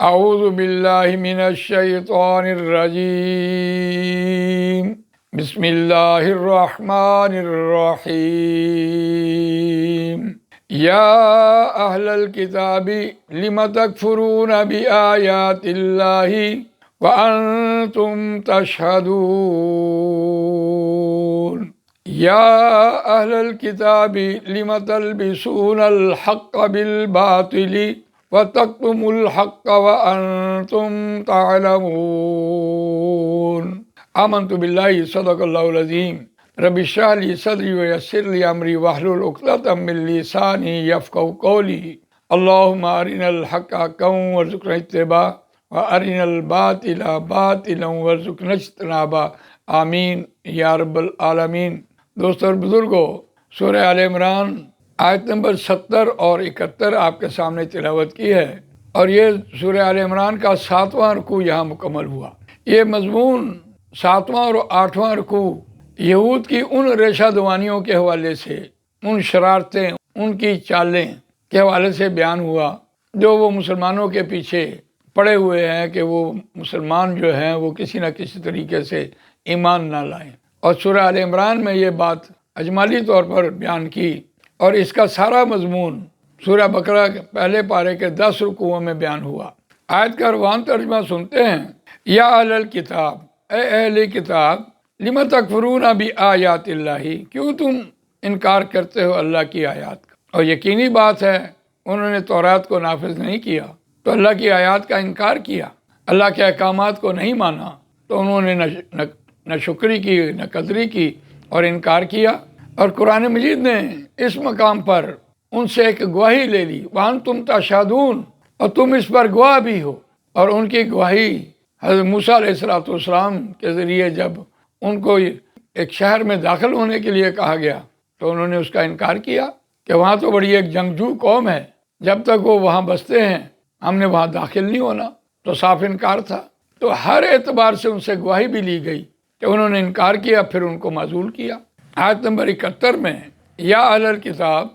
اعوذ باللہ من الشیطان الرجیم بسم اللہ الرحمن الرحیم یا اہل الکتاب لم تکفرون بآیات اللہ وانتم تشہدون یا اہل الکتاب لم تلبسون الحق بالباطل وَتَكْتُمُوا الْحَقَّ وَأَنْتُمْ تَعْلَمُونَ آمنت باللہ صدق اللہ العظیم رب اشرح لی صدری ویسر لی امری واحلل عقدۃ من لسانی یفقہوا قولی اللہم ارنا الحق حقا وارزقنا اتباعہ وارنا الباطل باطلا وارزقنا اجتنابہ آمین یا رب العالمین۔ دوستو اور بزرگوں، سورہ آل عمران آیت نمبر 70 اور 71 آپ کے سامنے تلاوت کی ہے، اور یہ سورہ آل عمران کا 7واں رکوع یہاں مکمل ہوا۔ یہ مضمون 7واں اور 8واں رکوع یہود کی ان ریشہ دوانیوں کے حوالے سے، ان شرارتیں، ان کی چالیں کے حوالے سے بیان ہوا جو وہ مسلمانوں کے پیچھے پڑے ہوئے ہیں کہ وہ مسلمان جو ہیں وہ کسی نہ کسی طریقے سے ایمان نہ لائیں، اور سورہ آل عمران میں یہ بات اجمالی طور پر بیان کی، اور اس کا سارا مضمون سورہ بقرہ کے پہلے پارے کے 10 رکوعوں میں بیان ہوا۔ آیت کا روان ترجمہ سنتے ہیں۔ یا اہل الکتاب، اے اہل کتاب، لم تکفرون بآیات اللہ، کیوں تم انکار کرتے ہو اللہ کی آیات کا؟ اور یقینی بات ہے انہوں نے تورات کو نافذ نہیں کیا تو اللہ کی آیات کا انکار کیا، اللہ کے احکامات کو نہیں مانا تو انہوں نے نہ شکری کی نہ قدری کی اور انکار کیا۔ اور قرآن مجید نے اس مقام پر ان سے ایک گواہی لے لی، وَأَنْتُمْ تَشْهَدُونَ، اور تم اس پر گواہ بھی ہو۔ اور ان کی گواہی حضرت موسیٰ علیہ السلام کے ذریعے جب ان کو ایک شہر میں داخل ہونے کے لیے کہا گیا تو انہوں نے اس کا انکار کیا کہ وہاں تو بڑی ایک جنگجو قوم ہے، جب تک وہ وہاں بستے ہیں ہم نے وہاں داخل نہیں ہونا، تو صاف انکار تھا۔ تو ہر اعتبار سے ان سے گواہی بھی لی گئی کہ انہوں نے انکار کیا، پھر ان کو معزول کیا۔ آیت نمبر 71 میں یا اہل الکتاب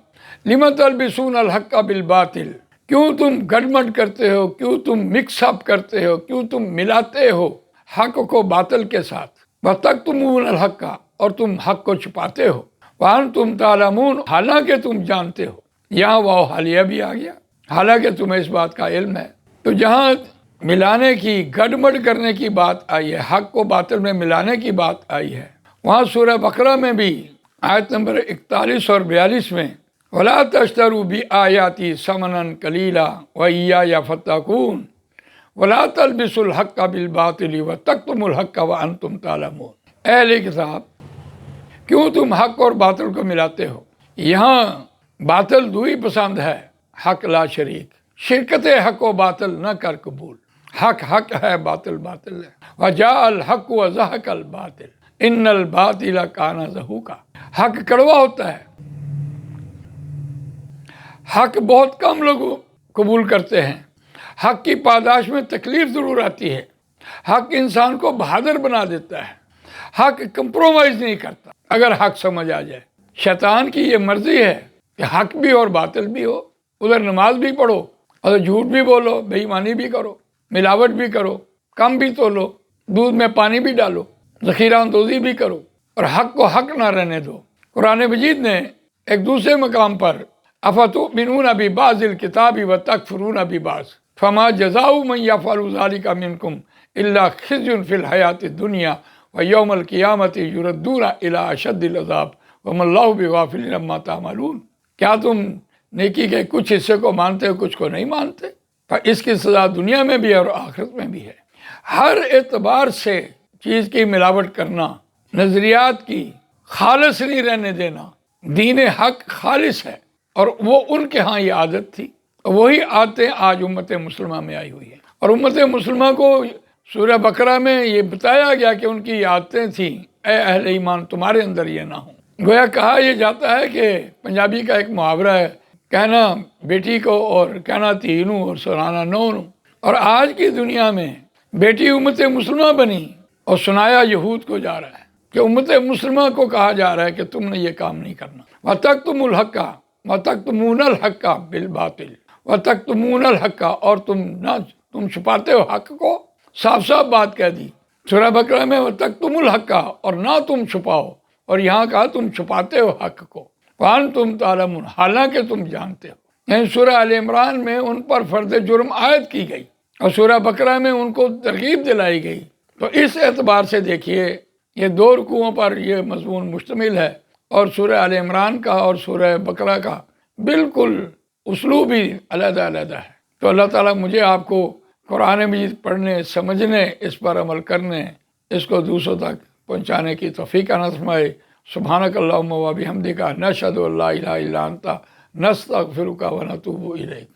لم تلبسون الحق بالباطل، کیوں تم گڈمڈ کرتے ہو، کیوں تم مکس اپ کرتے ہو، کیوں تم ملاتے ہو حق کو باطل کے ساتھ، وتکتمون الحق، اور تم حق کو چھپاتے ہو، وانتم تعلمون، حالانکہ تم جانتے ہو۔ یہاں واو حالیہ بھی آ گیا، حالانکہ تمہیں اس بات کا علم ہے۔ تو جہاں ملانے کی، گڈمڈ کرنے کی بات آئی ہے، حق کو باطل میں ملانے کی بات آئی ہے، وہاں سورہ بقرہ میں بھی آیت نمبر 41 اور 42 میں وَلَا تَشْتَرُوا بِآيَاتِي ثَمَنًا قَلِيلًا وَإِيَّايَ فَاتَّقُونِ وَلَا تَلْبِسُوا الْحَقَّ بِالْبَاطِلِ وَتَكْتُمُوا الْحَقَّ وَأَنْتُمْ تَعْلَمُونَ۔ اے اہل کتاب، کیوں تم حق اور باطل کو ملاتے ہو؟ یہاں باطل دوئی پسند ہے، حق لا شریک، شرکت حق و باطل نہ کر قبول۔ حق حق ہے، باطل باطل ہے۔ وَجَاءَ الْحَقُّ وَزَهَقَ الْبَاطِلُ ان الباطل کان زہوقا۔ حق کڑوا ہوتا ہے، حق بہت کم لوگ قبول کرتے ہیں، حق کی پاداش میں تکلیف ضرور آتی ہے، حق انسان کو بہادر بنا دیتا ہے، حق کمپرومائز نہیں کرتا اگر حق سمجھ آ جائے۔ شیطان کی یہ مرضی ہے کہ حق بھی اور باطل بھی ہو، ادھر نماز بھی پڑھو اور جھوٹ بھی بولو، بے ایمانی بھی کرو، ملاوٹ بھی کرو، کم بھی تولو، دودھ میں پانی بھی ڈالو، ذخیرہ اندوزی بھی کرو، اور حق کو حق نہ رہنے دو۔ قرآن مجید نے ایک دوسرے مقام پر افتؤمنون ببعض الکتاب وتکفرون ببعض فما جزاء من یفعل ذلک منکم الا خزی فی الحیاۃ الدنیا ویوم القیامۃ یردون الی اشد العذاب وما اللہ بغافل عما تعملون۔ کیا تم نیکی کے کچھ حصے کو مانتے ہو، کچھ کو نہیں مانتے؟ پر اس کی سزا دنیا میں بھی اور آخرت میں بھی ہے۔ ہر اعتبار سے چیز کی ملاوٹ کرنا، نظریات کی خالص نہیں رہنے دینا، دین حق خالص ہے، اور وہ ان کے ہاں یہ عادت تھی، وہی عادتیں آج امت مسلمہ میں آئی ہوئی ہیں۔ اور امت مسلمہ کو سورہ بقرہ میں یہ بتایا گیا کہ ان کی یہ عادتیں تھیں، اے اہل ایمان تمہارے اندر یہ نہ ہوں۔ گویا کہا یہ جاتا ہے کہ پنجابی کا ایک محاورہ ہے، کہنا بیٹی کو اور کہنا تینوں اور سنانا نونوں۔ اور آج کی دنیا میں بیٹی امت مسلمہ بنی اور سنایا یہود کو جا رہا ہے کہ امت مسلمہ کو کہا جا رہا ہے کہ تم نے یہ کام نہیں کرنا۔ وَتَكْتُمُوا الْحَقَّ وَتَكْتُمُونَ الْحَقَّ بِالْبَاطِلِ وَتَكْتُمُونَ الْحَقَّ، اور تم تم چھپاتے ہو حق کو، صاف صاف بات کہہ دی سورہ بقرہ میں، وَتَكْتُمُ الْحَقَّ، اور نہ تم چھپاؤ، اور یہاں کہا تم چھپاتے ہو حق کو، وَأَنْتُمْ تَعْلَمُونَ، حالانکہ تم جانتے ہو۔ یعنی سورہ آل عمران میں ان پر فرض جرم عائد کی گئی اور سورہ بقرہ میں ان کو ترغیب دلائی گئی۔ تو اس اعتبار سے دیکھیے یہ دو رکوعوں پر یہ مضمون مشتمل ہے، اور سورہ آل عمران کا اور سورہ بقرہ کا بالکل اسلوب ہی علیحدہ علیحدہ ہے۔ تو اللہ تعالیٰ مجھے آپ کو قرآن مجید پڑھنے، سمجھنے، اس پر عمل کرنے، اس کو دوسروں تک پہنچانے کی توفیق عطا فرمائے۔ سبحانک اللہم و بحمدک، نشہد ان لا الہ الا انت، نستغفرک و نتوب الیک۔